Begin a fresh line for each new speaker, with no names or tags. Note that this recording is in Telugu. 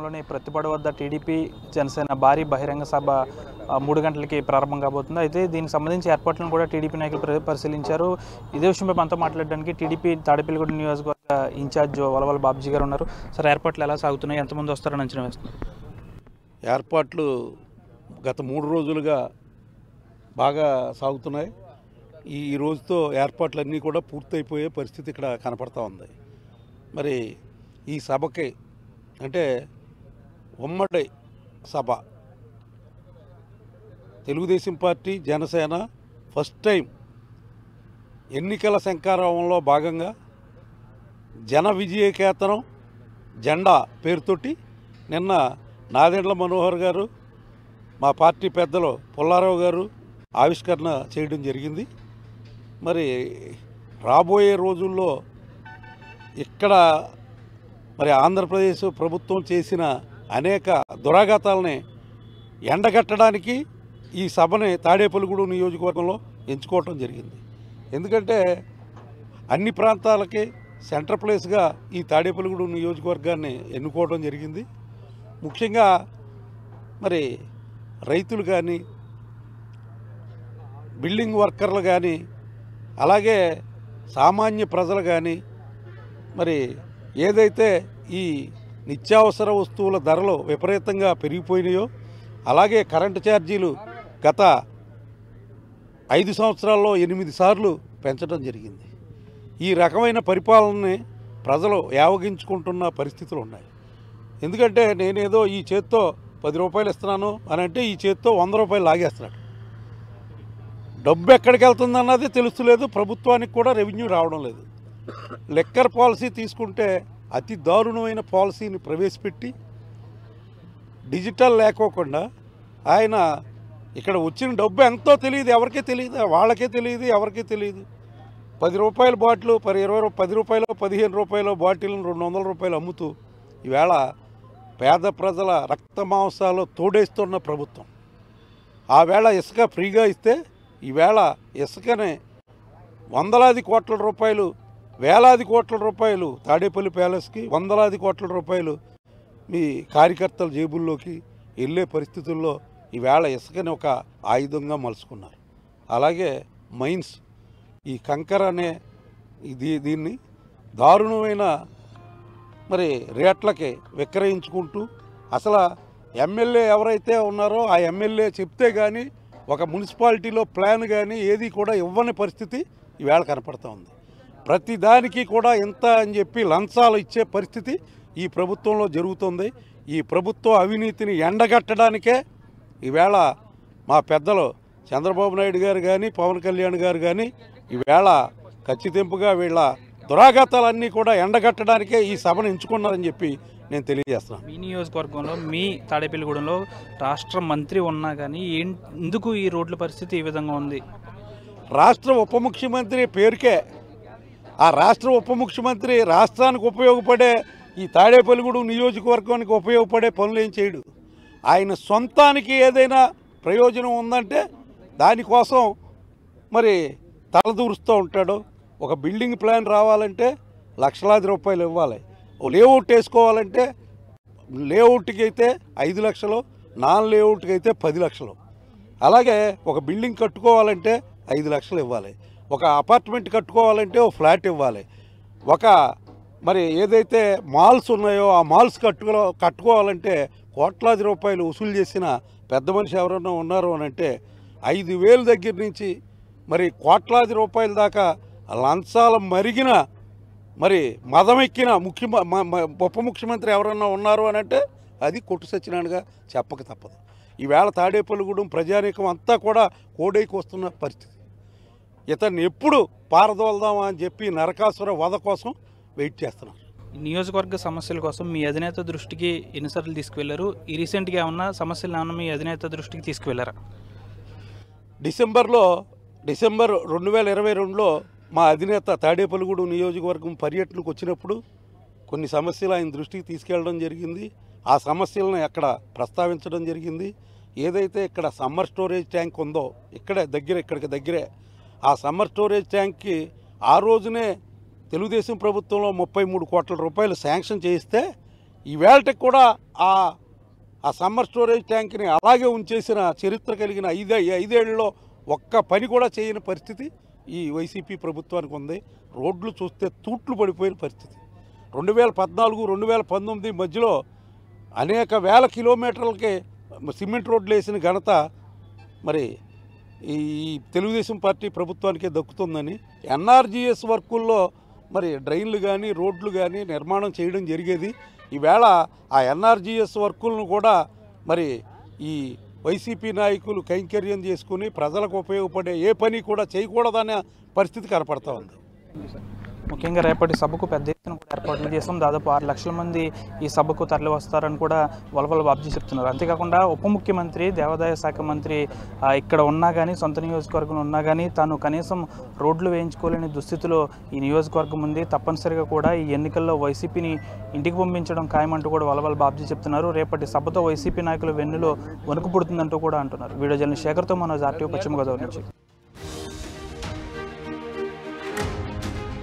నియోజకవర్గంలోని ప్రతిపాడు వద్ద టీడీపీ జనసేన భారీ బహిరంగ సభ 3 గంటలకి ప్రారంభం కాబోతుంది. అయితే దీనికి సంబంధించి ఏర్పాట్లను కూడా టీడీపీ నాయకులు పరిశీలించారు. ఇదే విషయంపై మనతో మాట్లాడడానికి టీడీపీ తాడేపల్లిగూడెం నియోజకవర్గ ఇన్ఛార్జ్ వలవల బాబ్జీ గారు ఉన్నారు. సార్, ఏర్పాట్లు ఎలా సాగుతున్నాయి, ఎంతమంది వస్తారని అంచనా వేస్తున్నారు?
ఏర్పాట్లు గత 3 రోజులుగా బాగా సాగుతున్నాయి. ఈ రోజుతో ఏర్పాట్లన్నీ కూడా పూర్తయిపోయే పరిస్థితి ఇక్కడ కనపడతా ఉంది. మరి ఈ సభకి అంటే ఉమ్మడి సభ Telugu Desam party Janasena first time ఎన్నికల శంఖారావంలో భాగంగా జన విజయకేతనం జెండా పేరుతోటి నిన్న నాదెండ్ల మనోహర్ గారు, మా పార్టీ పెద్దలు పుల్లారావు గారు ఆవిష్కరణ చేయడం జరిగింది. మరి రాబోయే రోజుల్లో ఇక్కడ మరి ఆంధ్రప్రదేశ్ ప్రభుత్వం చేసిన అనేక దురాఘాతాలని ఎండగట్టడానికి ఈ సభని తాడేపల్లిగూడెం నియోజకవర్గంలో ఎంచుకోవటం జరిగింది. ఎందుకంటే అన్ని ప్రాంతాలకి సెంటర్ ప్లేస్గా ఈ తాడేపల్లిగూడెం నియోజకవర్గాన్ని ఎన్నుకోవడం జరిగింది. ముఖ్యంగా మరి రైతులు కానీ, బిల్డింగ్ వర్కర్లు కానీ, అలాగే సామాన్య ప్రజలు కానీ, మరి ఏదైతే ఈ నిత్యావసర వస్తువుల ధరలు విపరీతంగా పెరిగిపోయినాయో, అలాగే కరెంటు ఛార్జీలు గత 5 సంవత్సరాల్లో 8 సార్లు పెంచడం జరిగింది. ఈ రకమైన పరిపాలనని ప్రజలు యావగించుకుంటున్న పరిస్థితులు ఉన్నాయి. ఎందుకంటే నేనేదో ఈ చేత్తో 10 రూపాయలు ఇస్తున్నాను అని అంటే ఈ చేత్తో 100 రూపాయలు లాగేస్తున్నాడు. డబ్బు ఎక్కడికి వెళ్తుందన్నది తెలుస్తలేదు. ప్రభుత్వానికి కూడా రెవెన్యూ రావడం లేదు. లిక్కర్ పాలసీ తీసుకుంటే అతి దారుణమైన పాలసీని ప్రవేశపెట్టి డిజిటల్ లేకోకుండా ఆయన ఇక్కడ వచ్చిన డబ్బు ఎంతో తెలియదు, ఎవరికీ తెలియదు, వాళ్ళకే తెలియదు, ఎవరికీ తెలియదు. 10 రూపాయల బాటిల్ 10 రూపాయలు 15 రూపాయల బాటిల్ని 200 రూపాయలు అమ్ముతూ ఈవేళ పేద ప్రజల రక్త మాంసాలు తోడేస్తున్న ప్రభుత్వం. ఆ వేళ ఇసుక ఫ్రీగా ఇస్తే ఈవేళ ఇసుకనే వందలాది కోట్ల రూపాయలు, వేలాది కోట్ల రూపాయలు తాడేపల్లి ప్యాలెస్కి, వందలాది కోట్ల రూపాయలు మీ కార్యకర్తల జేబుల్లోకి వెళ్ళే పరిస్థితుల్లో ఈవేళ ఇసుకని ఒక ఆయుధంగా మలుచుకున్నారు. అలాగే మైన్స్, ఈ కంకర అనే దీన్ని దారుణమైన మరి రేట్లకి విక్రయించుకుంటూ, అసలు ఎమ్మెల్యే ఎవరైతే ఉన్నారో ఆ ఎమ్మెల్యే చెప్తే కానీ ఒక మున్సిపాలిటీలో ప్లాన్ కానీ ఏది కూడా ఇవ్వని పరిస్థితి ఈవేళ కనపడుతూ ఉంది. ప్రతి దానికి కూడా ఇంత అని చెప్పి లంచాలు ఇచ్చే పరిస్థితి ఈ ప్రభుత్వంలో జరుగుతుంది. ఈ ప్రభుత్వ అవినీతిని ఎండగట్టడానికే ఈవేళ మా పెద్దలు చంద్రబాబు నాయుడు గారు కానీ, పవన్ కళ్యాణ్ గారు కానీ ఈవేళ ఖచ్చితంగా వీళ్ళ దురాఘాతాలన్నీ కూడా ఎండగట్టడానికే ఈ సభను ఎంచుకున్నారని చెప్పి నేను తెలియజేస్తున్నాను.
మీ నియోజకవర్గంలో, మీ తాడేపల్లిగూడెంలో రాష్ట్ర మంత్రి ఉన్నా కానీ ఎందుకు ఈ రోడ్ల పరిస్థితి ఈ విధంగా ఉంది?
రాష్ట్ర ఉప ముఖ్యమంత్రి పేరుకే, ఆ రాష్ట్ర ఉప ముఖ్యమంత్రి రాష్ట్రానికి ఉపయోగపడే ఈ తాడేపల్లిగూడెం నియోజకవర్గానికి ఉపయోగపడే పనులు ఏం చేయడు. ఆయన సొంతానికి ఏదైనా ప్రయోజనం ఉందంటే దానికోసం మరి తలదూరుస్తూ ఉంటాడు. ఒక బిల్డింగ్ ప్లాన్ రావాలంటే లక్షలాది రూపాయలు ఇవ్వాలి. లేఅవుట్ వేసుకోవాలంటే లేఅవుట్కి అయితే 5 లక్షలు, నాన్ లేఅవుట్కి అయితే 10 లక్షలు. అలాగే ఒక బిల్డింగ్ కట్టుకోవాలంటే 5 లక్షలు ఇవ్వాలి. ఒక అపార్ట్మెంట్ కట్టుకోవాలంటే ఒక ఫ్లాట్ ఇవ్వాలి. ఒక మరి ఏదైతే మాల్స్ ఉన్నాయో ఆ మాల్స్ కట్టుకోవాలంటే కోట్లాది రూపాయలు వసూలు చేసిన పెద్ద మనిషి ఎవరన్నా ఉన్నారు అని అంటే 5,000 దగ్గర నుంచి మరి కోట్లాది రూపాయల దాకా లంచాల మరిగిన మరి మదమెక్కిన ఉప ముఖ్యమంత్రి ఎవరన్నా ఉన్నారు అని అంటే అది కొట్టు సత్యనారాయణగా చెప్పక తప్పదు. ఈవేళ తాడేపల్లిగూడెం ప్రజానీకం అంతా కూడా కోడైకి వస్తున్న పరిస్థితి. ఇతన్ని ఎప్పుడు పారదోల్దామా అని చెప్పి నరకాసుర వధ కోసం వెయిట్ చేస్తున్నారు.
నియోజకవర్గ సమస్యల కోసం మీ అధినేత దృష్టికి ఎన్నిసార్లు తీసుకువెళ్లారు? ఈ రీసెంట్గా ఏమన్నా సమస్యలు ఏమన్నా మీ అధినేత దృష్టికి తీసుకువెళ్లారా?
డిసెంబర్ 2022లో మా అధినేత తాడేపల్లిగూడెం నియోజకవర్గం పర్యటనకు వచ్చినప్పుడు కొన్ని సమస్యలు ఆయన దృష్టికి తీసుకెళ్లడం జరిగింది. ఆ సమస్యలను అక్కడ ప్రస్తావించడం జరిగింది. ఏదైతే ఇక్కడ సమ్మర్ స్టోరేజ్ ట్యాంక్ ఉందో ఇక్కడికి దగ్గరే ఆ సమ్మర్ స్టోరేజ్ ట్యాంక్కి ఆ రోజునే తెలుగుదేశం ప్రభుత్వంలో 33 కోట్ల రూపాయలు శాంక్షన్ చేయిస్తే ఈవేళకి కూడా ఆ సమ్మర్ స్టోరేజ్ ట్యాంక్ని అలాగే ఉంచేసిన చరిత్ర కలిగిన ఐదేళ్లలో ఒక్క పని కూడా చేయని పరిస్థితి ఈ వైసీపీ ప్రభుత్వానికి ఉంది. రోడ్లు చూస్తే తూట్లు పడిపోయిన పరిస్థితి. 2014, 2019 మధ్యలో అనేక వేల కిలోమీటర్లకి సిమెంట్ రోడ్లు వేసిన ఘనత మరి ఈ తెలుగుదేశం పార్టీ ప్రభుత్వానికే దక్కుతుందని, ఎన్ఆర్జీఎస్ వర్కుల్లో మరి డ్రైన్లు కానీ రోడ్లు కానీ నిర్మాణం చేయడం జరిగేది. ఈవేళ ఆ ఎన్ఆర్జీఎస్ వర్కులను కూడా మరి ఈ వైసీపీ నాయకులు కైంకర్యం చేసుకుని ప్రజలకు ఉపయోగపడే ఏ పని కూడా చేయకూడదనే పరిస్థితి కనపడతా ఉంది.
ముఖ్యంగా రేపటి సభకు పెద్ద ఎత్తున కూడా ఏర్పాట్లు చేస్తాం. దాదాపు 6 లక్షల మంది ఈ సభకు తరలి వస్తారని కూడా వలవల బాబ్జీ చెప్తున్నారు. అంతేకాకుండా ఉప ముఖ్యమంత్రి, దేవాదాయ శాఖ మంత్రి ఇక్కడ ఉన్నా కానీ, సొంత నియోజకవర్గంలో ఉన్నా కానీ తాను కనీసం రోడ్లు వేయించుకోలేని దుస్థితిలో ఈ నియోజకవర్గం ఉంది. తప్పనిసరిగా కూడా ఈ ఎన్నికల్లో వైసీపీని ఇంటికి పంపించడం ఖాయమంటూ కూడా వలవల బాబ్జీ చెప్తున్నారు. రేపటి సభతో వైసీపీ నాయకుల వెన్నులో వణుకు పుడుతుందంటూ కూడా అంటున్నారు. వీడియో జర్నలిస్ట్ శేఖర్తో మనోజ్, RTV, పశ్చిమ గోదావరి నుంచి.